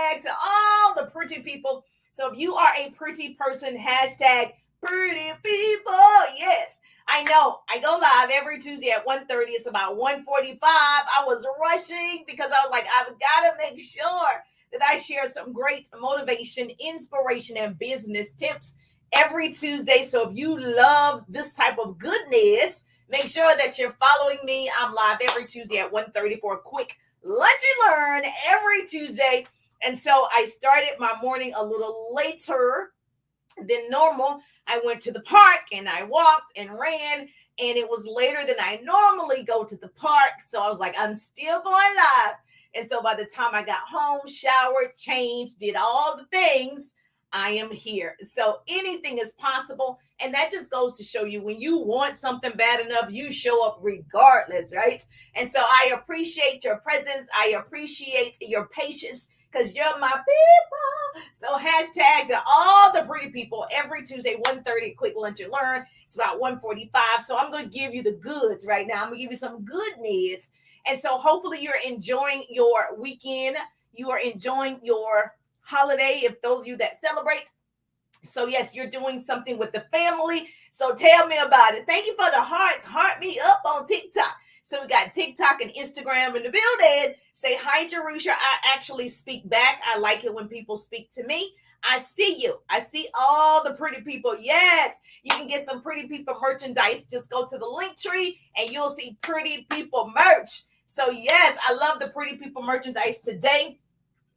hashtag to all the pretty people. So if you are a pretty person, hashtag pretty people. Yes. I know. I go live every Tuesday at 1:30. It's about 1:45. I was rushing because I was like, I've got to make sure that I share some great motivation, inspiration, and business tips every Tuesday. So if you love this type of goodness, make sure that you're following me. I'm live every Tuesday at 1:30 for a quick lunch and learn every Tuesday. And so I started my morning a little later than normal. I went to the park and I walked and ran, and it was later than I normally go to the park. So I was like, I'm still going live. And so by the time I got home, showered, changed, did all the things, I am here. So anything is possible. And that just goes to show you when you want something bad enough, you show up regardless, right? And so I appreciate your presence. I appreciate your patience because you're my people. So hashtag to all the pretty people every Tuesday, 1:30, quick lunch and learn. It's about 1:45. So I'm going to give you the goods right now. I'm going to give you some goodness. And so hopefully you're enjoying your weekend. You are enjoying your holiday, if those of you that celebrate. So yes, you're doing something with the family. So tell me about it. Thank you for the hearts. Heart me up on TikTok. So we got TikTok and Instagram in the building. Say hi, Jerusha. I actually speak back. I like it when people speak to me. I see you. I see all the pretty people. Yes, you can get some pretty people merchandise. Just go to the link tree and you'll see pretty people merch. So yes, I love the pretty people merchandise today.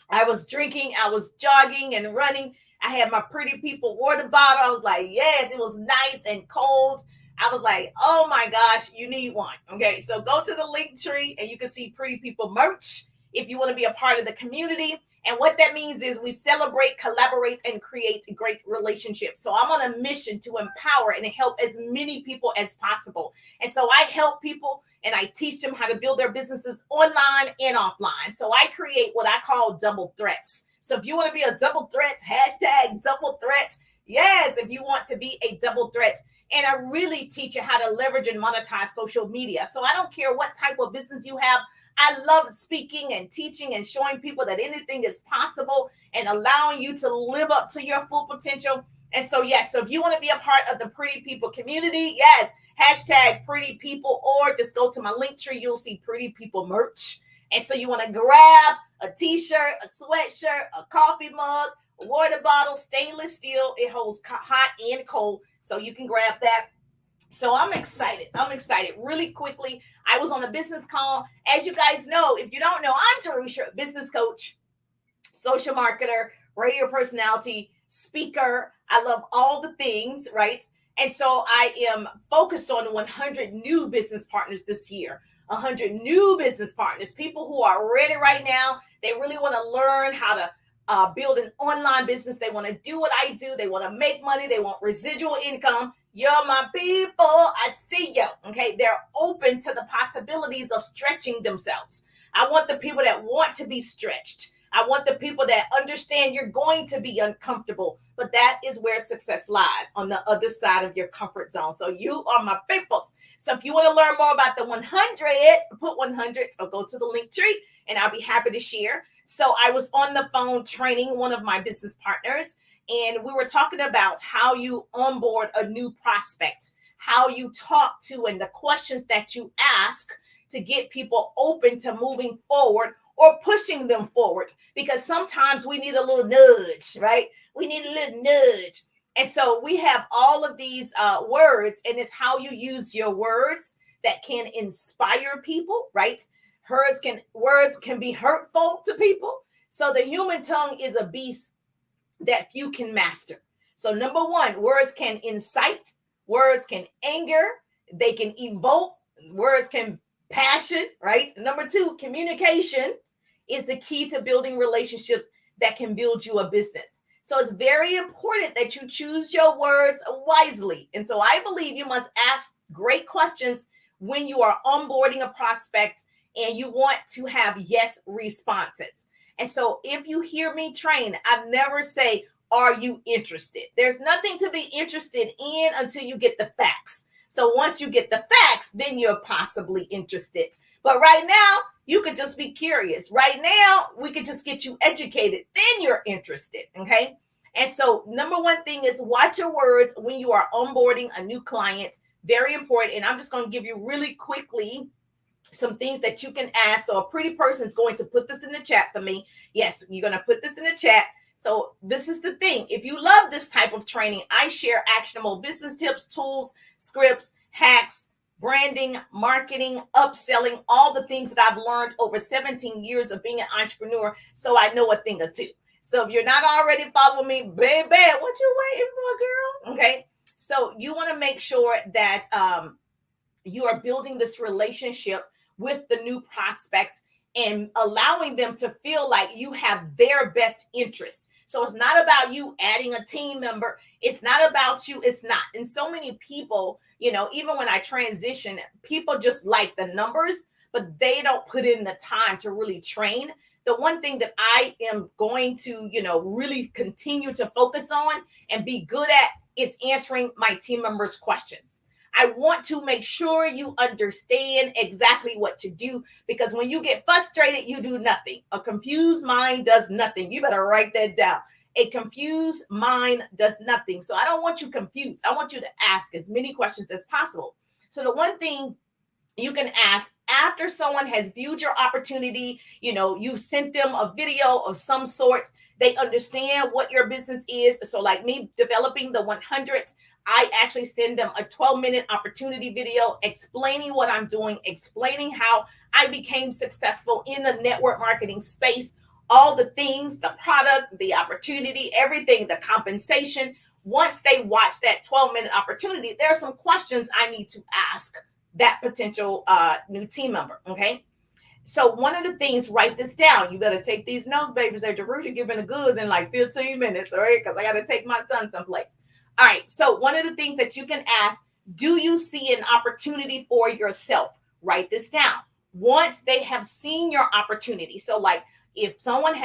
I was drinking, I was jogging and running. I had my pretty people water bottle. I was like, yes, it was nice and cold. I was like, oh my gosh, you need one. Okay, so go to the link tree and you can see pretty people merch if you want to be a part of the community. And what that means is we celebrate, collaborate, and create great relationships. So I'm on a mission to empower and help as many people as possible. And so I help people and I teach them how to build their businesses online and offline. So I create what I call double threats. So if you want to be a double threat, hashtag double threat. Yes, if you want to be a double threat. And I really teach you how to leverage and monetize social media. So I don't care what type of business you have. I love speaking and teaching and showing people that anything is possible and allowing you to live up to your full potential. And so, yes, so if you want to be a part of the Pretty People community, yes, hashtag Pretty People, or just go to my link tree. You'll see Pretty People merch. And so you want to grab a t-shirt, a sweatshirt, a coffee mug, a water bottle, stainless steel. It holds hot and cold. So you can grab that. So I'm excited. Really quickly, I was on a business call. As you guys know, if you don't know, I'm Jerusha, business coach, social marketer, radio personality, speaker. I love all the things, right? And so I am focused on 100 new business partners this year. 100 new business partners, people who are ready right now. They really want to learn how to build an online business. They want to do what I do. They want to make money. They want residual income. You're my people. I see you. Okay. They're open to the possibilities of stretching themselves. I want the people that want to be stretched. I want the people that understand you're going to be uncomfortable, but that is where success lies, on the other side of your comfort zone. So you are my peoples. So if you want to learn more about the 100s, put 100s or go to the link tree and I'll be happy to share. So I was on the phone training one of my business partners, and we were talking about how you onboard a new prospect, how you talk to, and the questions that you ask to get people open to moving forward or pushing them forward. Because sometimes we need a little nudge, right? We need a little nudge. And so we have all of these words, and it's how you use your words that can inspire people, right? Words can be hurtful to people. So the human tongue is a beast that few can master. So number one, words can incite, words can anger, they can evoke, words can passion, right? Number two, communication is the key to building relationships that can build you a business. So it's very important that you choose your words wisely. And so I believe you must ask great questions when you are onboarding a prospect and you want to have yes responses. And so if you hear me train, I never say, are you interested? There's nothing to be interested in until you get the facts. So once you get the facts, then you're possibly interested. But right now, you could just be curious. Right now, we could just get you educated. Then you're interested. Okay. And so, number one thing is watch your words when you are onboarding a new client. Very important. And I'm just going to give you really quickly some things that you can ask. So, a pretty person is going to put this in the chat for me. Yes, you're going to put this in the chat. So, this is the thing. If you love this type of training, I share actionable business tips, tools, scripts, hacks, branding, marketing, upselling, all the things that I've learned over 17 years of being an entrepreneur. So I know a thing or two. So if you're not already following me, baby, what you waiting for, girl? Okay. So you want to make sure that you are building this relationship with the new prospect and allowing them to feel like you have their best interests. So it's not about you adding a team member. It's not about you. It's not. And so many people, even when I transition, people just like the numbers, but they don't put in the time to really train. The one thing that I am going to, really continue to focus on and be good at is answering my team members' questions. I want to make sure you understand exactly what to do, because when you get frustrated, you do nothing. A confused mind does nothing. You better write that down. A confused mind does nothing. So I don't want you confused. I want you to ask as many questions as possible. So the one thing you can ask after someone has viewed your opportunity, you've sent them a video of some sort, they understand what your business is. So like me developing the 100s, I actually send them a 12-minute opportunity video explaining what I'm doing, explaining how I became successful in the network marketing space, all the things, the product, the opportunity, everything, the compensation. Once they watch that 12-minute opportunity, there are some questions I need to ask that potential new team member. Okay. So one of the things, write this down. You better take these notes, babies. They're DeRuja giving the goods in like 15 minutes. All right. Because I got to take my son someplace. All right. So one of the things that you can ask, do you see an opportunity for yourself? Write this down. Once they have seen your opportunity. So like if someone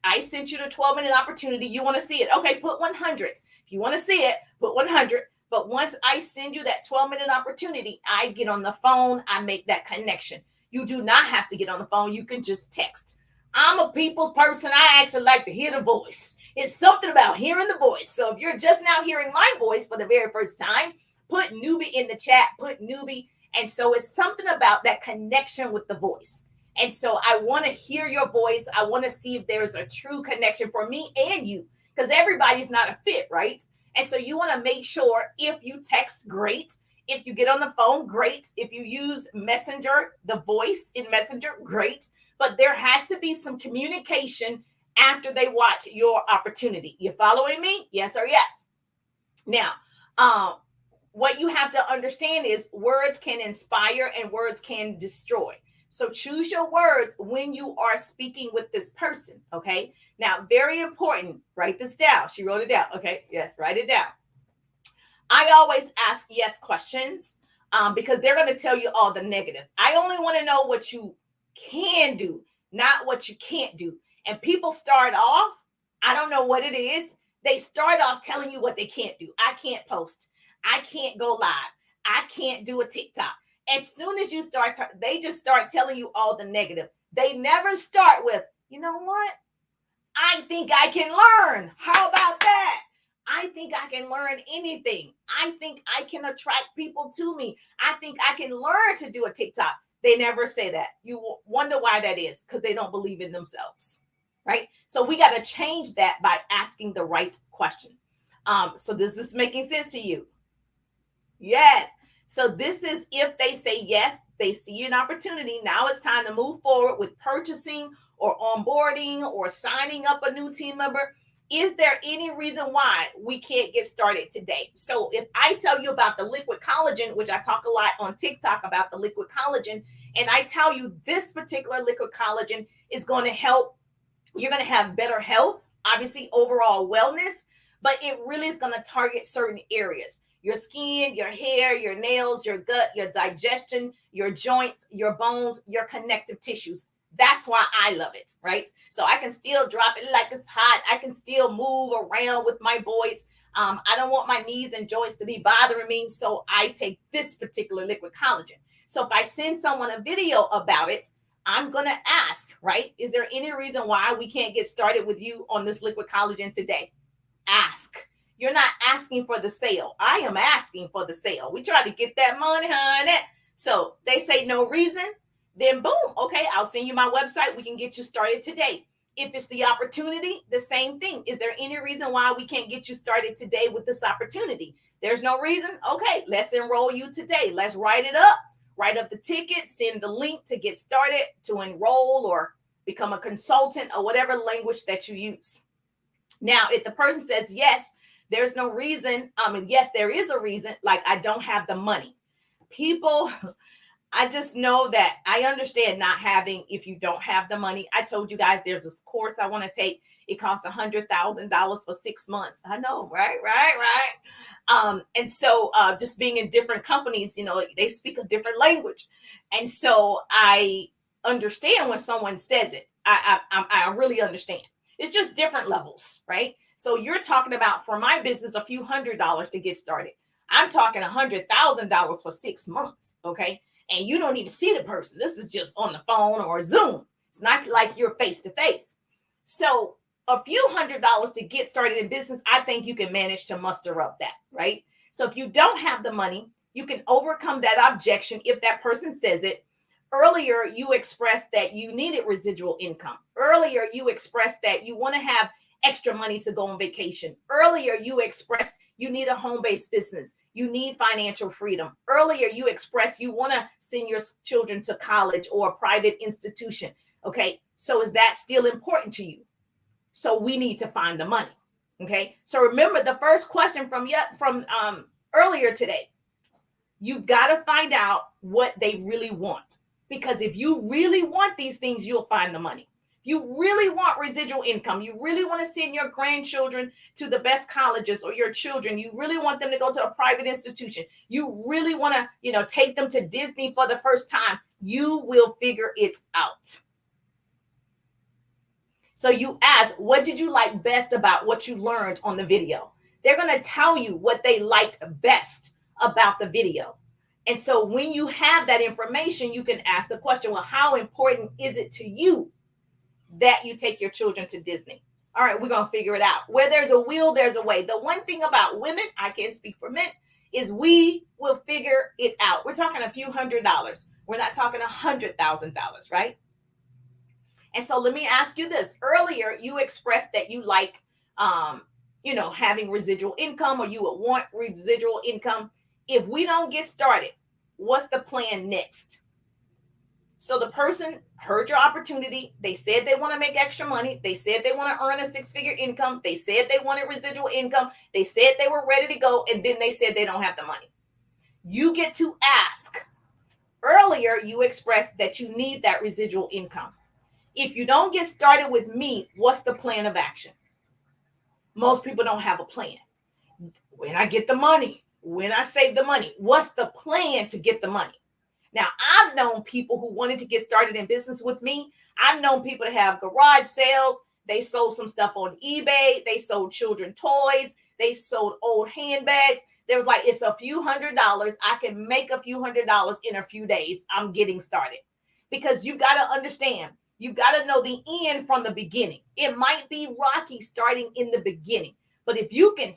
I sent you the 12-minute opportunity, you want to see it. Okay. Put 100s. If you want to see it, put 100. But once I send you that 12-minute opportunity, I get on the phone, I make that connection. You do not have to get on the phone. You can just text. I'm a people's person. I actually like to hear the voice. It's something about hearing the voice. So if you're just now hearing my voice for the very first time, put newbie in the chat, put newbie. And so it's something about that connection with the voice. And so I want to hear your voice. I want to see if there's a true connection for me and you, because everybody's not a fit, right? And so you want to make sure if you text, great. If you get on the phone, great. If you use Messenger, the voice in Messenger, great. But there has to be some communication after they watch your opportunity. You following me? Yes or yes? Now, what you have to understand is words can inspire and words can destroy. So choose your words when you are speaking with this person, okay? Now, very important, write this down. She wrote it down. Okay, yes, write it down. I always ask yes questions because they're going to tell you all the negative. I only want to know what you can do, not what you can't do. And people start off, I don't know what it is. They start off telling you what they can't do. I can't post. I can't go live. I can't do a TikTok. As soon as you start, they just start telling you all the negative. They never start with, you know what? I think I can learn. How about that? I think I can learn anything. I think I can attract people to me. I think I can learn to do a TikTok. They never say that. You wonder why that is, because they don't believe in themselves, right? So we got to change that by asking the right question. So this is making sense to you? Yes. So this is if they say yes, they see an opportunity. Now it's time to move forward with purchasing or onboarding or signing up a new team member. Is there any reason why we can't get started today? So if I tell you about the liquid collagen, which I talk a lot on TikTok about the liquid collagen, and I tell you this particular liquid collagen is going to help, you're going to have better health, obviously overall wellness, but it really is going to target certain areas. Your skin, your hair, your nails, your gut, your digestion, your joints, your bones, your connective tissues. That's why I love it, right? So I can still drop it like it's hot. I can still move around with my boys. I don't want my knees and joints to be bothering me. So I take this particular liquid collagen. So if I send someone a video about it, I'm going to ask, right? Is there any reason why we can't get started with you on this liquid collagen today? Ask. You're not asking for the sale. I am asking for the sale. We try to get that money, honey. So they say no reason, then boom. Okay, I'll send you my website. We can get you started today. If it's the opportunity, the same thing. Is there any reason why we can't get you started today with this opportunity? There's no reason. Okay, let's enroll you today. Let's write it up. Write up the ticket, send the link to get started, to enroll or become a consultant or whatever language that you use. Now, if the person says, yes, there's no reason. Yes, there is a reason. Like, I don't have the money. People, I just know that I understand not having, if you don't have the money. I told you guys there's this course I want to take. It costs $100,000 for 6 months. I know, right? And so just being in different companies, they speak a different language. And so I understand when someone says it. I really understand. It's just different levels, right? So you're talking about, for my business, a few $100s to get started. I'm talking $100,000 for 6 months, okay? And you don't even see the person. This is just on the phone or Zoom. It's not like you're face to face. So a few $100s to get started in business, I think you can manage to muster up that, right? So if you don't have the money, you can overcome that objection if that person says it. Earlier, you expressed that you needed residual income. Earlier, you expressed that you want to have extra money to go on vacation. Earlier, you expressed you need a home-based business. You need financial freedom. Earlier, you expressed you want to send your children to college or a private institution. Okay, so is that still important to you? So we need to find the money. Okay, so remember the first question from earlier today. You've got to find out what they really want. Because if you really want these things, you'll find the money. You really want residual income. You really want to send your grandchildren to the best colleges, or your children. You really want them to go to a private institution. You really want to, take them to Disney for the first time. You will figure it out. So you ask, what did you like best about what you learned on the video? They're going to tell you what they liked best about the video. And so when you have that information, you can ask the question, well, how important is it to you that you take your children to Disney? All right, we're going to figure it out. Where there's a will, there's a way. The one thing about women, I can't speak for men, is we will figure it out. We're talking a few $100s. We're not talking $100,000, right? And so let me ask you this. Earlier, you expressed that you like, having residual income, or you would want residual income. If we don't get started, what's the plan next? So the person heard your opportunity. They said they want to make extra money. They said they want to earn a 6-figure income. They said they wanted residual income. They said they were ready to go. And then they said they don't have the money. You get to ask. Earlier, you expressed that you need that residual income. If you don't get started with me, what's the plan of action? Most people don't have a plan. When I get the money, when I save the money, what's the plan to get the money? Now, I've known people who wanted to get started in business with me. I've known people to have garage sales. They sold some stuff on eBay. They sold children toys. They sold old handbags. There was like, it's a few $100s. I can make a few $100s in a few days. I'm getting started. Because you've got to understand, you've got to know the end from the beginning. It might be rocky starting in the beginning. But if you can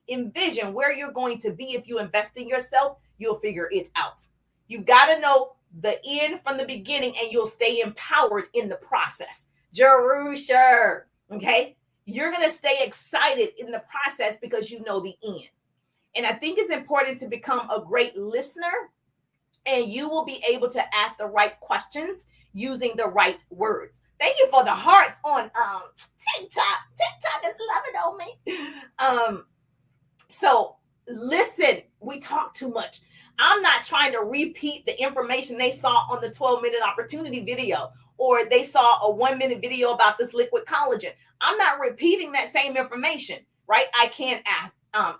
envision where you're going to be if you invest in yourself, you'll figure it out. You've got to know the end from the beginning, and you'll stay empowered in the process. Jerusha, okay? You're going to stay excited in the process because you know the end. And I think it's important to become a great listener, and you will be able to ask the right questions using the right words. Thank you for the hearts on TikTok. TikTok is loving on me. So listen, we talk too much. I'm not trying to repeat the information they saw on the 12-minute opportunity video, or they saw a 1-minute video about this liquid collagen. I'm not repeating that same information, right? I can't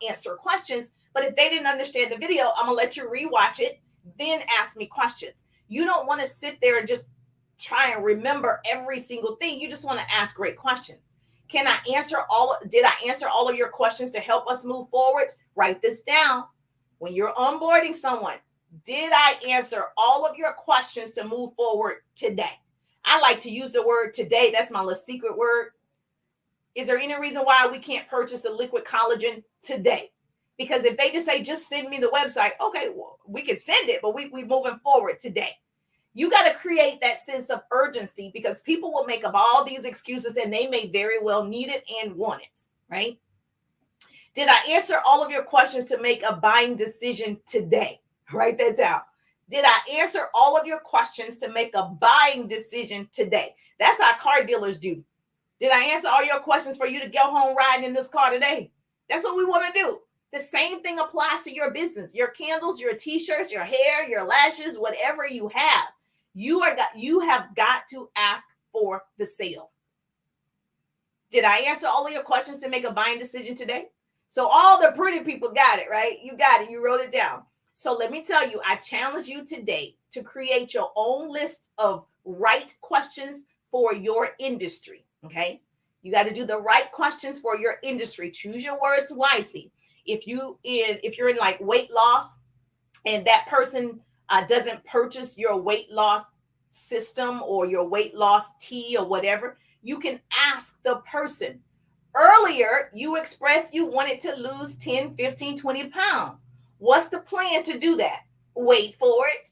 answer questions, but if they didn't understand the video, I'm gonna let you rewatch it, then ask me questions. You don't want to sit there and just try and remember every single thing. You just want to ask great questions. Did I answer all of your questions to help us move forward? Write this down. When you're onboarding someone, Did I answer all of your questions to move forward today? I like to use the word today. That's my little secret word. Is there any reason why we can't purchase the liquid collagen today? Because if they just say, just send me the website, okay, well, we can send it, but we're moving forward today. You got to create that sense of urgency, because people will make up all these excuses and they may very well need it and want it, right? Did I answer all of your questions to make a buying decision today? Write that down. Did I answer all of your questions to make a buying decision today? That's how car dealers do. Did I answer all your questions for you to go home riding in this car today? That's what we want to do. The same thing applies to your business, your candles, your t-shirts, your hair, your lashes, whatever you have. You have got to ask for the sale. Did I answer all of your questions to make a buying decision today? So all the pretty people got it, right? You got it. You wrote it down. So let me tell you, I challenge you today to create your own list of right questions for your industry. Okay. You got to do the right questions for your industry. Choose your words wisely. If you're in like weight loss and that person doesn't purchase your weight loss system or your weight loss tea or whatever, you can ask the person. Earlier, you expressed you wanted to lose 10, 15, 20 pounds. What's the plan to do that? Wait for it.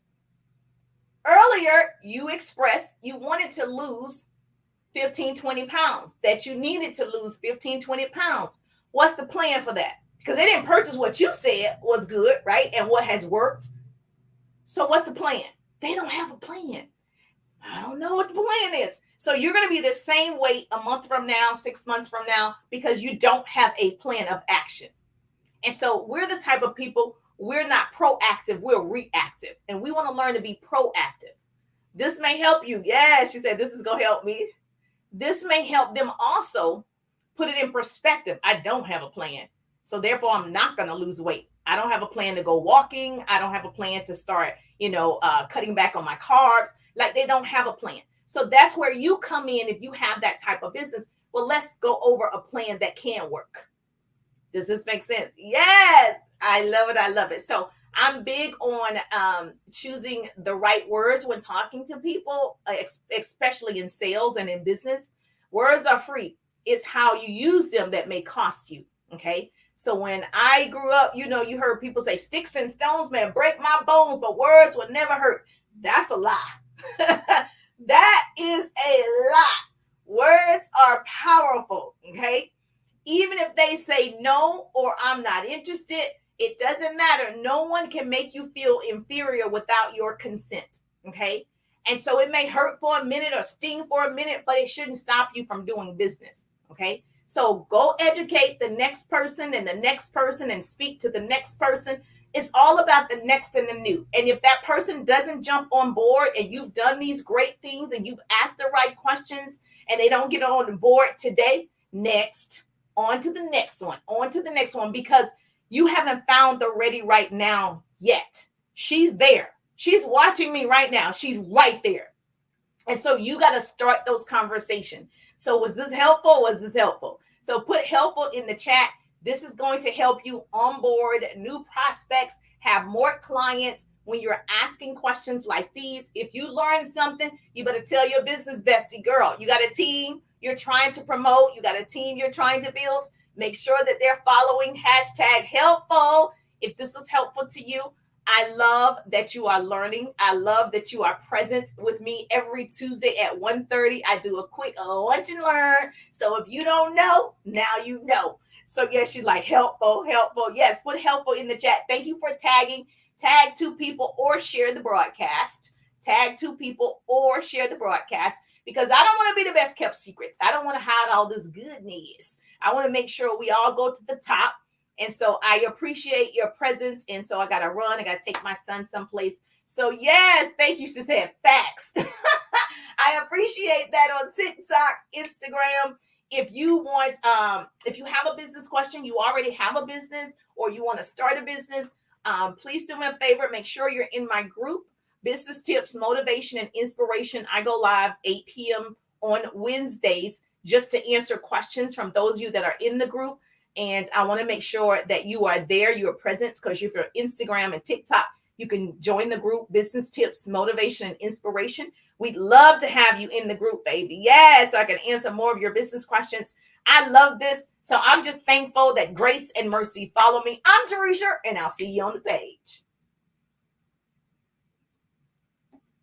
Earlier, you expressed you wanted to lose 15, 20 pounds, that you needed to lose 15, 20 pounds. What's the plan for that? Because they didn't purchase what you said was good, right? And what has worked. So what's the plan? They don't have a plan. I don't know what the plan is. So you're going to be the same weight a month from now, 6 months from now, because you don't have a plan of action. And so we're the type of people, we're not proactive, we're reactive. And we want to learn to be proactive. This may help you. Yeah, she said, this is going to help me. This may help them also put it in perspective. I don't have a plan. So therefore, I'm not going to lose weight. I don't have a plan to go walking. I don't have a plan to start, cutting back on my carbs. Like they don't have a plan. So that's where you come in if you have that type of business. Well, let's go over a plan that can work. Does this make sense? Yes, I love it. I love it. So I'm big on choosing the right words when talking to people, especially in sales and in business. Words are free. It's how you use them that may cost you. Okay. So when I grew up, you heard people say sticks and stones may break my bones, but words will never hurt. That's a lie. That is a lie. Words are powerful. Okay. Even if they say no or I'm not interested, it doesn't matter. No one can make you feel inferior without your consent. Okay. And so it may hurt for a minute or sting for a minute, but it shouldn't stop you from doing business. Okay. So go educate the next person and the next person and speak to the next person. It's all about the next and the new. And if that person doesn't jump on board and you've done these great things and you've asked the right questions and they don't get on the board today, next, on to the next one, because you haven't found the ready right now yet. She's there. She's watching me right now. She's right there. And so you got to start those conversations. So was this helpful? So put helpful in the chat. This is going to help you onboard new prospects, have more clients when you're asking questions like these. If you learn something, you better tell your business bestie, girl. You got a team you're trying to promote. You got a team you're trying to build. Make sure that they're following #helpful. If this was helpful to you, I love that you are learning. I love that you are present with me every Tuesday at 1:30. I do a quick lunch and learn. So if you don't know, now you know. So yes, she's like helpful. Yes, put helpful in the chat. Thank you for tagging. Tag 2 people or share the broadcast. Because I don't want to be the best kept secrets. I don't want to hide all this goodness. I want to make sure we all go to the top. And so I appreciate your presence. And so I got to run. I got to take my son someplace. So yes, thank you. She said facts. I appreciate that on TikTok, Instagram. If you want, if you have a business question, you already have a business or you want to start a business, please do me a favor. Make sure you're in my group, Business Tips, Motivation, and Inspiration. I go live 8 p.m. on Wednesdays just to answer questions from those of you that are in the group. And I want to make sure that you are there, you are present, because if you're Instagram and TikTok, You can join the group, Business Tips, Motivation, and Inspiration. We'd love to have you in the group, baby. Yes, so I can answer more of your business questions. I love this. So I'm just thankful that grace and mercy follow me. I'm Teresa, and I'll see you on the page.